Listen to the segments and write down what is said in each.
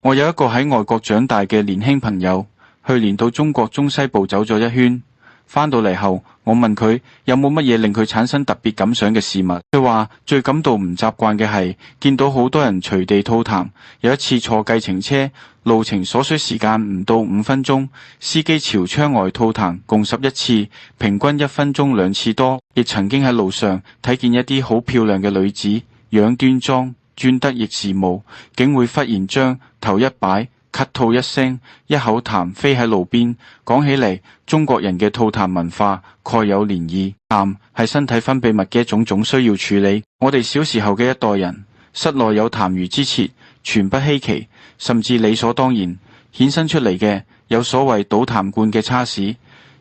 我有一個喺外國長大嘅年輕朋友，去年到中國中西部走咗一圈，返到嚟後，我問佢有冇乜嘢令佢產生特別感想嘅事物。佢話最感到唔習慣嘅係見到好多人隨地吐痰。有一次坐計程車，路程所需時間唔到5分鐘，司機朝窗外吐痰共11次，平均1分鐘2次多。亦曾經喺路上睇見一啲好漂亮嘅女子，樣端莊，專得亦時髦，竟會忽然將頭一擺，咳吐一聲，一口痰飛喺路邊。講起嚟，中國人嘅吐痰文化蓋有漣漪。痰係身體分泌物嘅一種，總需要處理。我哋小時候嘅一代人，室內有痰盂之設，全不稀奇，甚至理所當然。衍生出嚟嘅有所謂倒痰罐嘅差事，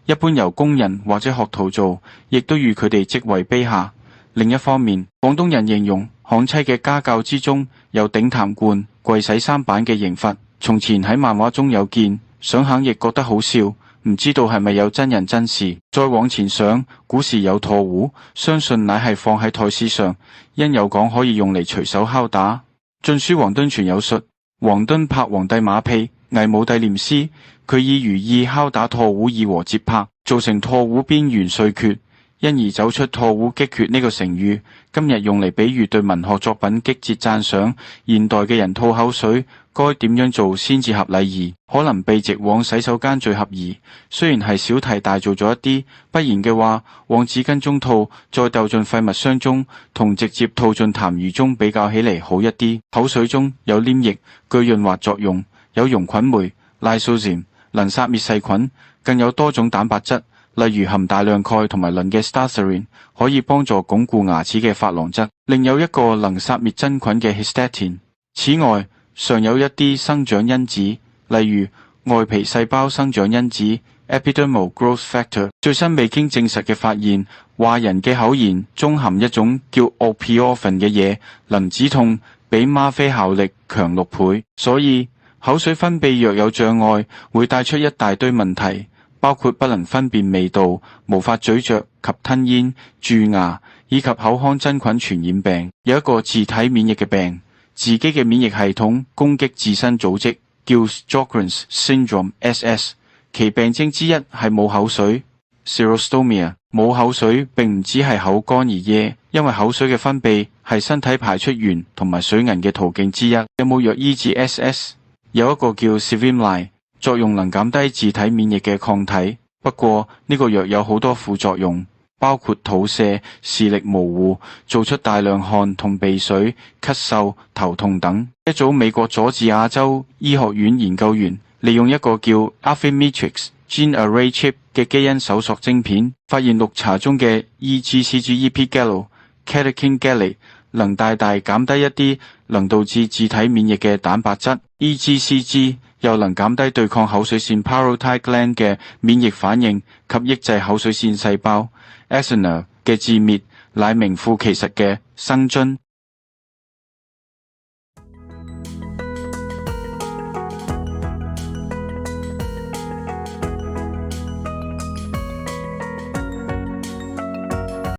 一般由工人或者學徒做，亦都與佢哋職位卑下。另一方面，廣東人形容悍妻嘅家教之中有頂痰罐、跪洗三板嘅刑罰。從前喺漫畫中有見，想想亦覺得好笑，唔知道係咪有真人真事。再往前想，古時有唾壺，相信乃係放喺台史上，因有講可以用嚟隨手敲打。晉書王敦傳有述，王敦拍皇帝馬屁，偽武帝念詩，佢以如意敲打唾壺以和節拍，造成唾壺邊緣碎缺，因而走出唾壺擊缺呢個成語。今日用嚟比喻對文學作品擊節讚賞。現代嘅人吐口水該點樣做先至合禮儀？可能被直往洗手間最合宜，雖然係小題大做咗一啲，不然嘅話往紙巾中吐，再掉進廢物箱中，同直接吐進痰盂中比較起嚟好一啲。口水中有黏液，具潤滑作用，有溶菌酶 lysozyme 能殺滅細菌，更有多種蛋白質，例如含大量鈣同埋磷嘅 staurin 可以幫助鞏固牙齒嘅珐琅質，另有一個能殺滅真菌嘅 histatin。 此外，尚有一啲生長因子，例如外皮細胞生長因子 epidermal growth factor。 最新未經證實嘅發現，話人嘅口涎中含一種叫 opiofen 嘅嘢，能止痛，比嗎啡效力強6倍。所以口水分泌若有障礙，會帶出一大堆問題，包括不能分辨味道、無法咀嚼及吞咽、蛀牙，以及口腔真菌傳染病。有一個自體免疫嘅病，自己嘅免疫系統攻擊自身組織，叫 Sjogren's Syndrome（SS）。 其病徵之一係冇口水 （Xerostomia）。 冇口水並唔只係口乾而噎，因為口水嘅分泌係身體排出鉛同埋水銀嘅途徑之一。有冇藥醫治 SS？ 有一個叫 Cevimide， 作用能減低自體免疫嘅抗體。不過呢個藥有好多副作用，包括肚瀉、視力模糊、做出大量汗同鼻水、咳嗽、頭痛等。一組美國佐治亞州醫學院研究員利用一個叫 Affymetrix Gene Array Chip 嘅基因搜索晶片，發現綠茶中嘅 EGCG-EP-Gallo、Catechin Gallate 能大大減低一啲能導致自體免疫嘅蛋白質。 EGCG 又能減低對抗口水腺 paroid gland 嘅免疫反應及抑制口水腺細胞。Axanar 嘅自滅乃名副其實嘅生津。